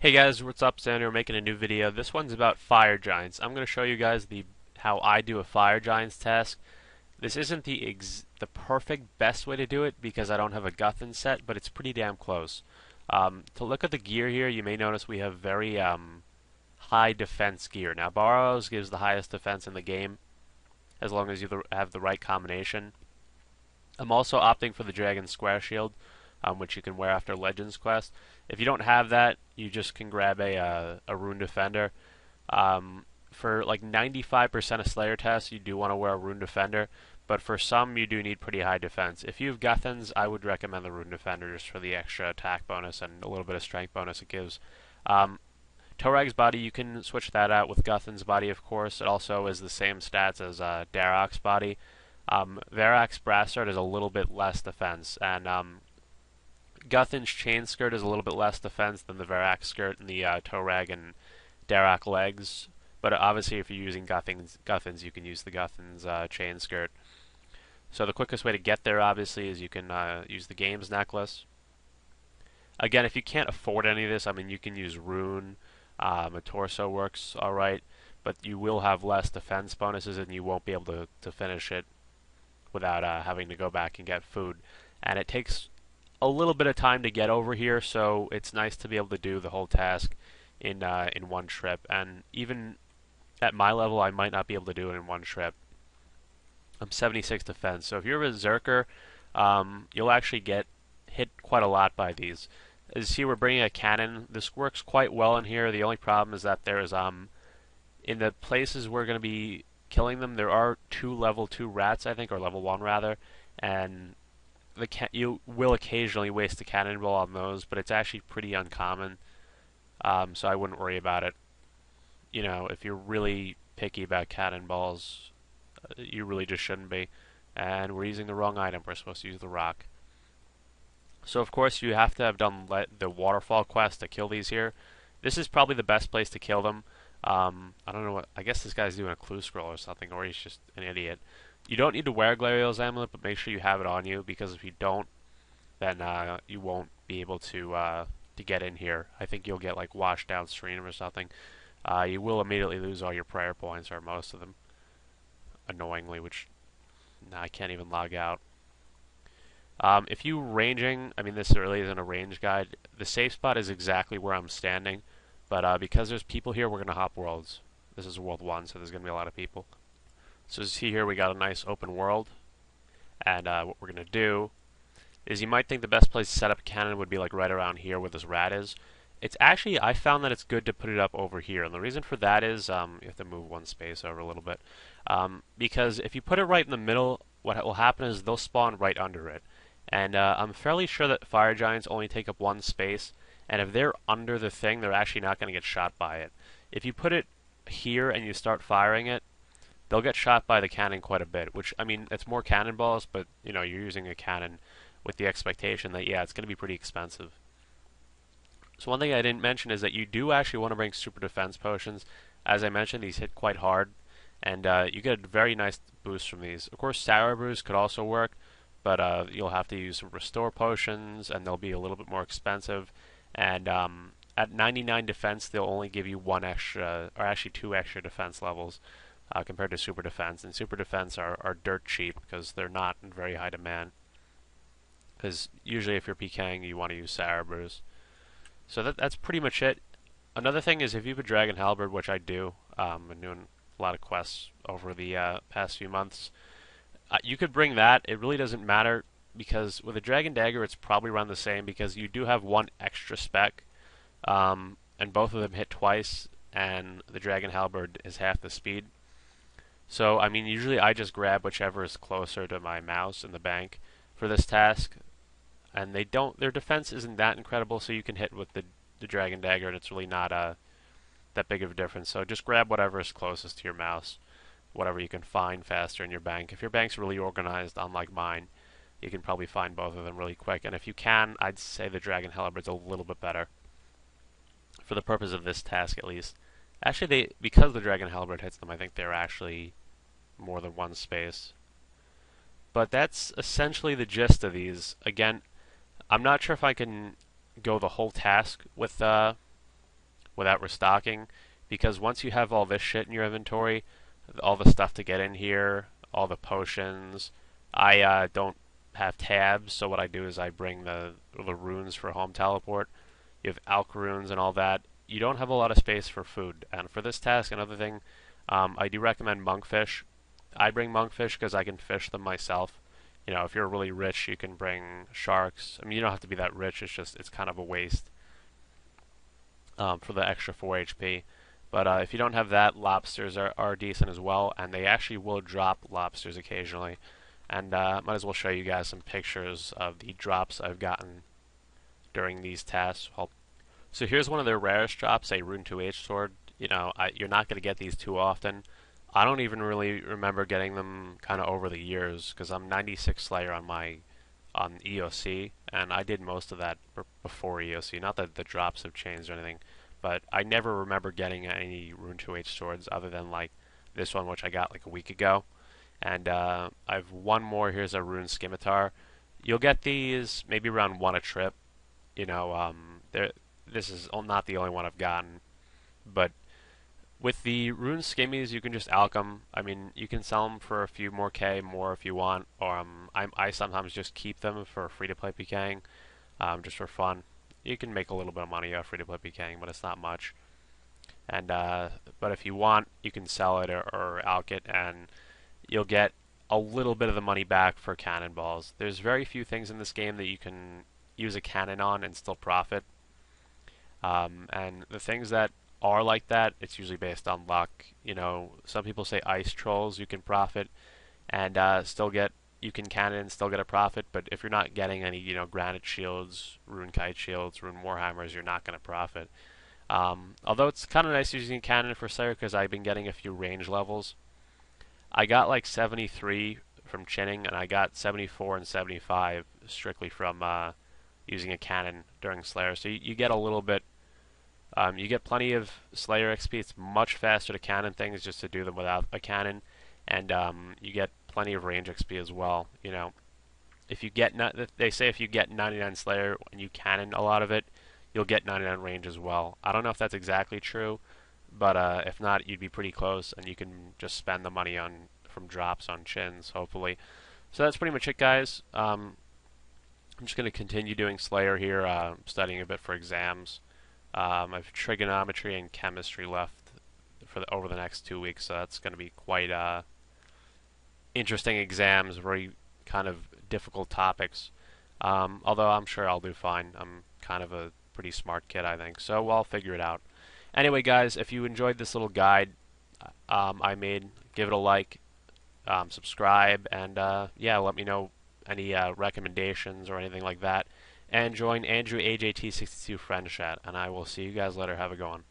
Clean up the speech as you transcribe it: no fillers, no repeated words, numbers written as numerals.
Hey guys, what's up? Xander, making a new video. This one's about fire giants. I'm going to show you guys how I do a fire giants task. This isn't the perfect best way to do it because I don't have a Guthin set, but it's pretty damn close. To look at the gear here, you may notice we have very high defense gear. Now, Barrows gives the highest defense in the game as long as you have the right combination. I'm also opting for the Dragon Square Shield, which you can wear after Legends Quest. If you don't have that, you just can grab a Rune Defender. For like 95% of Slayer tests, you do want to wear a Rune Defender, but for some, you do need pretty high defense. If you have Guthins, I would recommend the Rune Defender just for the extra attack bonus and a little bit of strength bonus it gives. Torag's body, you can switch that out with Guthin's body, of course. It also is the same stats as Darok's body. Varrock's Brassard is a little bit less defense, and Guthin's Chain Skirt is a little bit less defense than the Varrock Skirt and the Torag and Darok legs. But obviously, if you're using Guthins, you can use the Guthin's Chain Skirt. So the quickest way to get there, obviously, is you can use the Games Necklace. Again, if you can't afford any of this, I mean, you can use Rune. A Torso works alright, but you will have less defense bonuses, and you won't be able to finish it without having to go back and get food. And it takes a little bit of time to get over here, so it's nice to be able to do the whole task in one trip. And even at my level, I might not be able to do it in one trip. I'm 76 defense, so if you're a Berserker, you'll actually get hit quite a lot by these. As you see, we're bringing a cannon. This works quite well in here. The only problem is that there is in the places we're going to be killing them, there are 2 level 2 rats, I think, or level 1 rather, and you will occasionally waste a cannonball on those, but it's actually pretty uncommon, so I wouldn't worry about it. You know, if you're really picky about cannonballs, you really just shouldn't be. And we're using the wrong item. We're supposed to use the rock. So of course you have to have done the waterfall quest to kill these here. This is probably the best place to kill them. I don't know what. I guess this guy's doing a clue scroll or something, or he's just an idiot. You don't need to wear Glariel's amulet, but make sure you have it on you, because if you don't, then you won't be able to get in here. I think you'll get like washed downstream or something. You will immediately lose all your prayer points, or most of them, annoyingly, which I can't even log out. If you ranging, I mean, this really isn't a range guide. The safe spot is exactly where I'm standing, but because there's people here, we're going to hop worlds. This is World 1, so there's going to be a lot of people. So as you see here, we got a nice open world, and what we're going to do is, you might think the best place to set up a cannon would be like right around here where this rat is. It's actually, I found that it's good to put it up over here, and the reason for that is, you have to move one space over a little bit, because if you put it right in the middle, what will happen is they'll spawn right under it. And I'm fairly sure that fire giants only take up one space, and if they're under the thing, they're actually not going to get shot by it. If you put it here and you start firing it, they'll get shot by the cannon quite a bit, which, I mean, it's more cannonballs, but, you know, you're using a cannon with the expectation that, yeah, it's going to be pretty expensive. So one thing I didn't mention is that you do actually want to bring super defense potions. As I mentioned, these hit quite hard, and you get a very nice boost from these. Of course, Sour Brews could also work, but you'll have to use some restore potions, and they'll be a little bit more expensive. And at 99 defense, they'll only give you 1 extra, or actually 2 extra defense levels compared to super defense. And super defense are dirt cheap because they're not in very high demand. Because usually if you're PKing, you want to use Sour Brews. So that's pretty much it. Another thing is, if you have a Dragon Halberd, which I do, I'm doing a lot of quests over the past few months, you could bring that. It really doesn't matter, because with a Dragon Dagger, it's probably around the same, because you do have 1 extra spec, and both of them hit twice, and the Dragon Halberd is half the speed. So, I mean, usually I just grab whichever is closer to my mouse in the bank for this task, and their defense isn't that incredible, so you can hit with the Dragon Dagger, and it's really not that big of a difference. So just grab whatever is closest to your mouse, whatever you can find faster in your bank. If your bank's really organized, unlike mine, you can probably find both of them really quick. And if you can, I'd say the Dragon Halberd's a little bit better, for the purpose of this task at least. Actually, because the Dragon Halberd hits them, I think they're actually more than 1 space. But that's essentially the gist of these. Again, I'm not sure if I can go the whole task with without restocking, because once you have all this shit in your inventory, all the stuff to get in here, all the potions, I don't have tabs, so what I do is I bring the runes for home teleport. You have alch runes and all that. You don't have a lot of space for food, and for this task, another thing, I do recommend monkfish. I bring monkfish because I can fish them myself. You know, if you're really rich, you can bring sharks. I mean, you don't have to be that rich. It's kind of a waste for the extra 4 HP. But if you don't have that, lobsters are decent as well, and they actually will drop lobsters occasionally. And might as well show you guys some pictures of the drops I've gotten during these tasks. So here's one of their rarest drops, a Rune 2H sword. You know, you're not going to get these too often. I don't even really remember getting them kind of over the years, because I'm 96 Slayer on EOC, and I did most of that before EOC. Not that the drops have changed or anything, but I never remember getting any Rune 2H swords other than like this one, which I got like a week ago. And I've one more. Here's a Rune Scimitar. You'll get these maybe around one a trip. You know, this is not the only one I've gotten, but with the Rune Skimmies, you can just alch them. I mean, you can sell them for a few more K more if you want, or I sometimes just keep them for free-to-play PKing, just for fun. You can make a little bit of money off free-to-play PKing, but it's not much. And but if you want, you can sell it or alch it, and you'll get a little bit of the money back for cannonballs. There's very few things in this game that you can use a cannon on and still profit. And the things that are like that, it's usually based on luck. You know, some people say ice trolls you can profit and you can cannon and still get a profit, but if you're not getting any, you know, granite shields, rune kite shields, rune warhammers, you're not going to profit. Although it's kind of nice using a cannon for Slayer because I've been getting a few range levels. I got like 73 from chinning, and I got 74 and 75 strictly from using a cannon during Slayer. So you get a little bit. You get plenty of Slayer XP. It's much faster to cannon things just to do them without a cannon, and you get plenty of range XP as well. You know, if you get they say if you get 99 Slayer and you cannon a lot of it, you'll get 99 range as well. I don't know if that's exactly true, but if not, you'd be pretty close, and you can just spend the money from drops on chins, hopefully. So that's pretty much it, guys. I'm just going to continue doing Slayer here, studying a bit for exams. I have trigonometry and chemistry left over the next 2 weeks, so that's going to be quite interesting exams, very kind of difficult topics. Although I'm sure I'll do fine. I'm kind of a pretty smart kid, I think, so I'll figure it out. Anyway, guys, if you enjoyed this little guide I made, give it a like, subscribe, and yeah, let me know any recommendations or anything like that. And join Andrew AJT62 Friend Chat, and I will see you guys later. Have a good one.